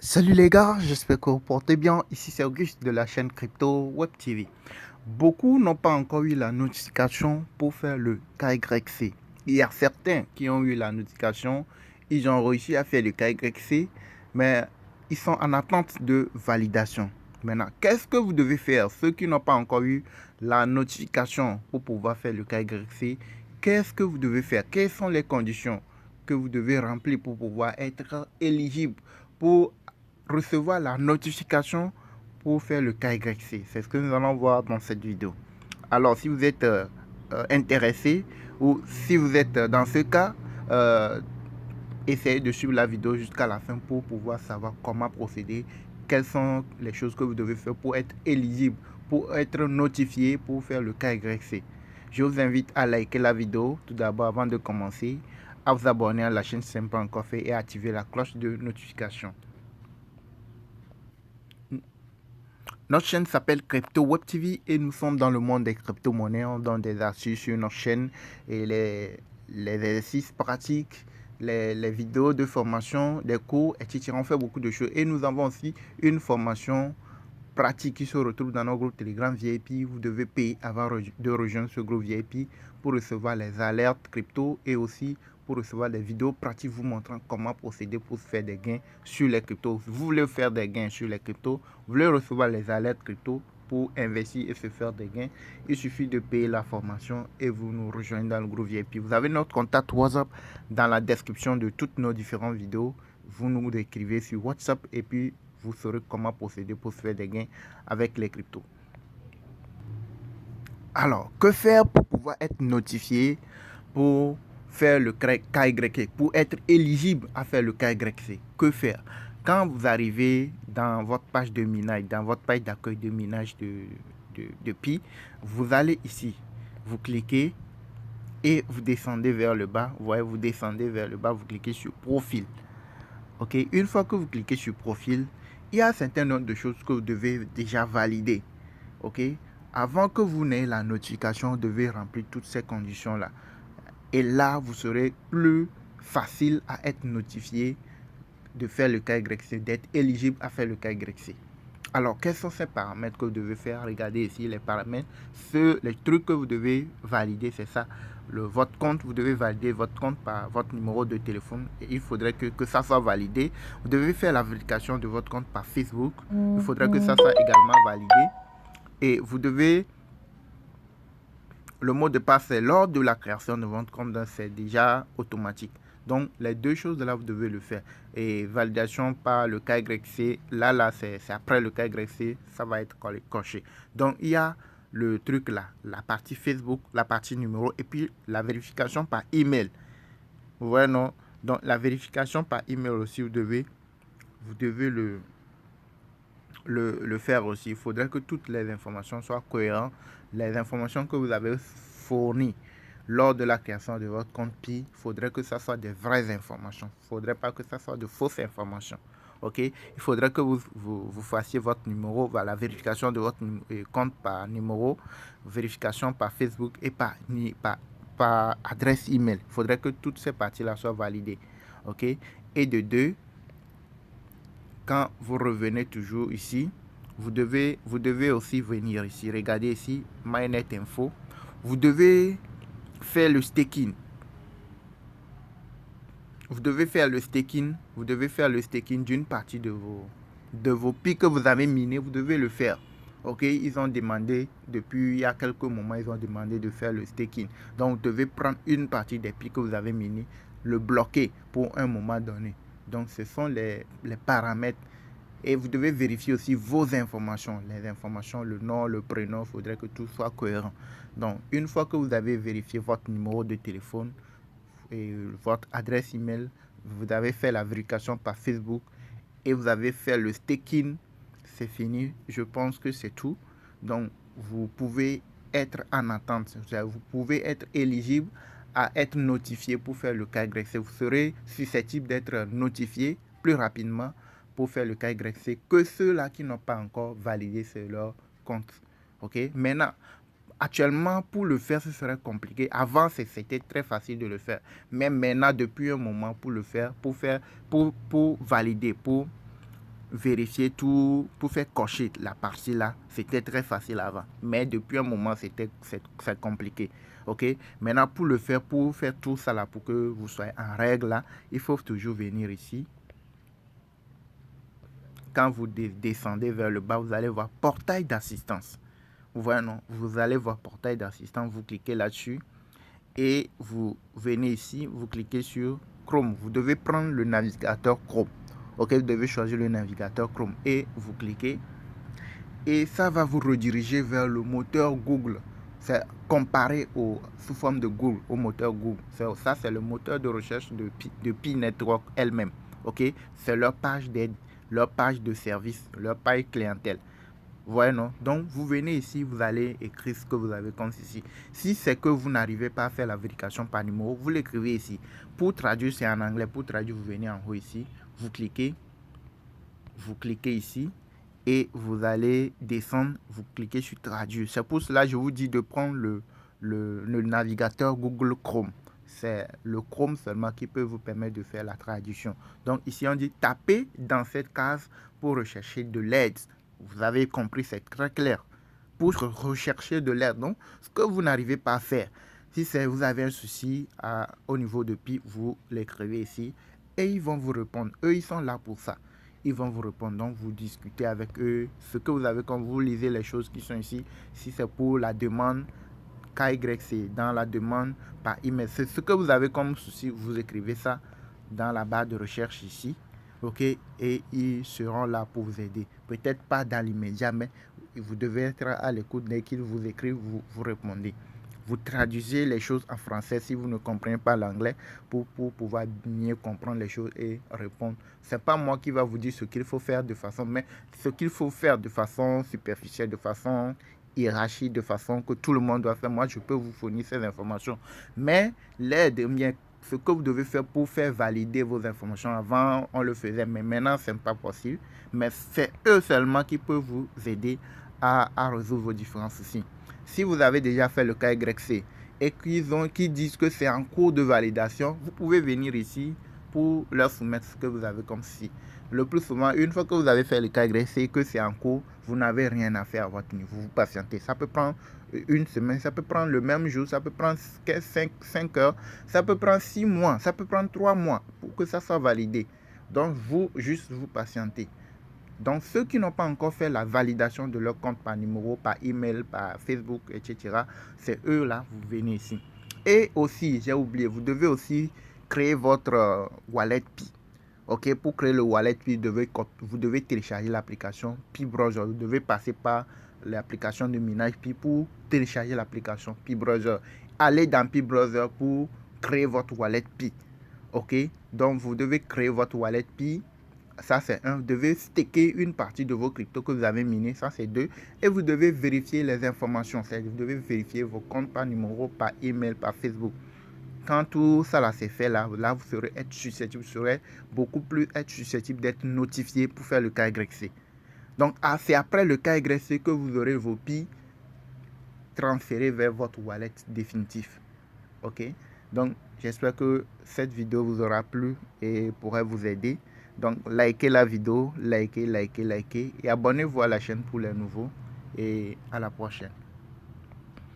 Salut les gars, j'espère que vous portez bien. Ici c'est Auguste de la chaîne Crypto Web TV. Beaucoup n'ont pas encore eu la notification pour faire le KYC. Il y a certains qui ont eu la notification, ils ont réussi à faire le KYC, mais ils sont en attente de validation. Maintenant, qu'est-ce que vous devez faire? Ceux qui n'ont pas encore eu la notification pour pouvoir faire le KYC, qu'est-ce que vous devez faire? Quelles sont les conditions que vous devez remplir pour pouvoir être éligible pour recevoir la notification pour faire le KYC? C'est ce que nous allons voir dans cette vidéo. Alors, si vous êtes intéressé ou si vous êtes dans ce cas, essayez de suivre la vidéo jusqu'à la fin pour pouvoir savoir comment procéder, quelles sont les choses que vous devez faire pour être éligible, pour être notifié, pour faire le KYC. Je vous invite à liker la vidéo tout d'abord avant de commencer, à vous abonner à la chaîne si ce n'est pas encore fait et à activer la cloche de notification. Notre chaîne s'appelle Crypto Web TV et nous sommes dans le monde des crypto-monnaies. On donne des astuces sur notre chaîne et les exercices pratiques, les vidéos de formation, des cours, etc. On fait beaucoup de choses. Et nous avons aussi une formation pratique qui se retrouve dans notre groupe Telegram VIP. Vous devez payer avant de rejoindre ce groupe VIP pour recevoir les alertes crypto et aussi pour recevoir des vidéos pratiques vous montrant comment procéder pour faire des gains sur les cryptos. Vous voulez faire des gains sur les cryptos, vous voulez recevoir les alertes crypto pour investir et se faire des gains, il suffit de payer la formation et vous nous rejoignez dans le groupe VIP. Vous avez notre contact WhatsApp dans la description de toutes nos différentes vidéos. Vous nous écrivez sur WhatsApp et puis vous saurez comment procéder pour se faire des gains avec les cryptos. Alors, que faire pour pouvoir être notifié pour faire le KYC, pour être éligible à faire le KYC? Que faire? Quand vous arrivez dans votre page de minage, dans votre page d'accueil de minage de Pi, vous allez ici, vous cliquez et vous descendez vers le bas. Vous voyez, vous descendez vers le bas, vous cliquez sur profil. Ok, une fois que vous cliquez sur profil, il y a un certain nombre de choses que vous devez déjà valider. Ok, avant que vous n'ayez la notification, vous devez remplir toutes ces conditions-là. Et là, vous serez plus facile à être notifié de faire le KYC, d'être éligible à faire le KYC. Alors, quels sont ces paramètres que vous devez faire? Regardez ici les paramètres. Les trucs que vous devez valider, c'est ça. Votre compte, vous devez valider votre compte par votre numéro de téléphone. Et il faudrait que ça soit validé. Vous devez faire la vérification de votre compte par Facebook. Il faudrait que ça soit également validé. Et vous devez... Le mot de passe, c'est lors de la création de votre compte, c'est déjà automatique. Donc, les deux choses là, vous devez le faire. Et validation par le KYC, là c'est après le KYC, ça va être coché. Donc, il y a le truc là, la partie Facebook, la partie numéro, et puis la vérification par email. Vous voyez, non? Donc, la vérification par email aussi, vous devez le faire aussi. Il faudrait que toutes les informations soient cohérentes. Les informations que vous avez fournies lors de la création de votre compte Pi, il faudrait que ça soit des vraies informations. Il ne faudrait pas que ça soit de fausses informations. Ok, il faudrait que vous fassiez votre numéro, la vérification de votre compte par numéro, vérification par Facebook et par adresse email. Il faudrait que toutes ces parties-là soient validées. Ok, et de deux, quand vous revenez toujours ici, vous devez aussi venir ici. Regardez ici, MyNet Info. Vous devez faire le staking. Vous devez faire le staking d'une partie de vos Pi que vous avez minés. Vous devez le faire. Ok, ils ont demandé, depuis il y a quelques moments, ils ont demandé de faire le staking. Donc, vous devez prendre une partie des Pi que vous avez minés, le bloquer pour un moment donné. Donc, ce sont les paramètres. Et vous devez vérifier aussi vos informations. Les informations, le nom, le prénom, il faudrait que tout soit cohérent. Donc, une fois que vous avez vérifié votre numéro de téléphone et votre adresse email, vous avez fait la vérification par Facebook et vous avez fait le staking, c'est fini. Je pense que c'est tout. Donc, vous pouvez être en attente. Vous pouvez être éligible à être notifié pour faire le KYC. Vous serez susceptible d'être notifié plus rapidement pour faire le KYC que ceux-là qui n'ont pas encore validé sur leur compte. Ok, maintenant, actuellement, pour le faire, ce serait compliqué. Avant, c'était très facile de le faire. Mais maintenant, depuis un moment, pour le faire, pour valider, pour vérifier tout, pour faire cocher la partie là, c'était très facile avant. Mais depuis un moment, c'est compliqué. Ok, maintenant pour le faire, pour faire tout ça là, pour que vous soyez en règle là, il faut toujours venir ici. Quand vous descendez vers le bas, vous allez voir portail d'assistance. Vous voyez, non? Vous allez voir portail d'assistance, vous cliquez là-dessus et vous venez ici, vous cliquez sur Chrome. Vous devez prendre le navigateur Chrome. Ok, vous devez choisir le navigateur Chrome et vous cliquez. Et ça va vous rediriger vers le moteur Google. C'est comparé sous forme de Google, au moteur Google. Ça, c'est le moteur de recherche de Pi Network elle-même. Ok, c'est leur page d'aide, leur page de service, leur page clientèle. Voyez, non? Donc, vous venez ici, vous allez écrire ce que vous avez comme ceci. Si c'est que vous n'arrivez pas à faire la vérification par numéro, vous l'écrivez ici. Pour traduire, c'est en anglais. Pour traduire, vous venez en haut ici. Vous cliquez ici et vous allez descendre. Vous cliquez sur traduire. C'est pour cela que je vous dis de prendre le navigateur Google Chrome. C'est le Chrome seulement qui peut vous permettre de faire la traduction. Donc, ici, on dit taper dans cette case pour rechercher de l'aide. Vous avez compris, c'est très clair. Pour rechercher de l'aide, donc, ce que vous n'arrivez pas à faire, si vous avez un souci au niveau de Pi, vous l'écrivez ici et ils vont vous répondre. Eux, ils sont là pour ça. Ils vont vous répondre, donc vous discutez avec eux. Ce que vous avez, quand vous lisez les choses qui sont ici, si c'est pour la demande KYC, dans la demande par email, c'est ce que vous avez comme souci, vous écrivez ça dans la barre de recherche ici. Ok, et ils seront là pour vous aider. Peut-être pas dans l'immédiat, mais vous devez être à l'écoute dès qu'ils vous écrivent, vous répondez. Vous traduisez les choses en français si vous ne comprenez pas l'anglais pour pouvoir mieux comprendre les choses et répondre. C'est pas moi qui va vous dire ce qu'il faut faire de façon, mais ce qu'il faut faire de façon superficielle, de façon hiérarchique, de façon que tout le monde doit faire. Moi, je peux vous fournir ces informations. Mais l'aide, ce que vous devez faire pour faire valider vos informations. Avant, on le faisait, mais maintenant, ce n'est pas possible. Mais c'est eux seulement qui peuvent vous aider à résoudre vos différents soucis. Si vous avez déjà fait le KYC et qu'ils disent que c'est en cours de validation, vous pouvez venir ici pour leur soumettre ce que vous avez comme ceci. Le plus souvent, une fois que vous avez fait le KYC et que c'est en cours, vous n'avez rien à faire à votre niveau. Vous patientez. Ça peut prendre une semaine, ça peut prendre le même jour, ça peut prendre 5 heures, ça peut prendre 6 mois, ça peut prendre 3 mois pour que ça soit validé. Donc, vous patientez. Donc, ceux qui n'ont pas encore fait la validation de leur compte par numéro, par email, par Facebook, etc., c'est eux là, vous venez ici. Et aussi, j'ai oublié, vous devez aussi créer votre wallet Pi. Ok, pour créer le wallet Pi, vous devez télécharger l'application Pi Browser. Vous devez passer par l'application de minage Pi pour télécharger l'application Pi Browser. Allez dans Pi Browser pour créer votre wallet Pi. Ok, donc vous devez créer votre wallet Pi. Ça, c'est 1. Vous devez staker une partie de vos cryptos que vous avez minés. Ça, c'est 2. Et vous devez vérifier les informations. Vous devez vérifier vos comptes par numéro, par email, par Facebook. Quand tout ça là c'est fait, là vous serez susceptible, beaucoup plus susceptible d'être notifié pour faire le KYC. Donc, c'est après le KYC que vous aurez vos Pi transférés vers votre wallet définitif. Ok? Donc, j'espère que cette vidéo vous aura plu et pourrait vous aider. Donc, likez la vidéo, likez et abonnez-vous à la chaîne pour les nouveaux. Et à la prochaine.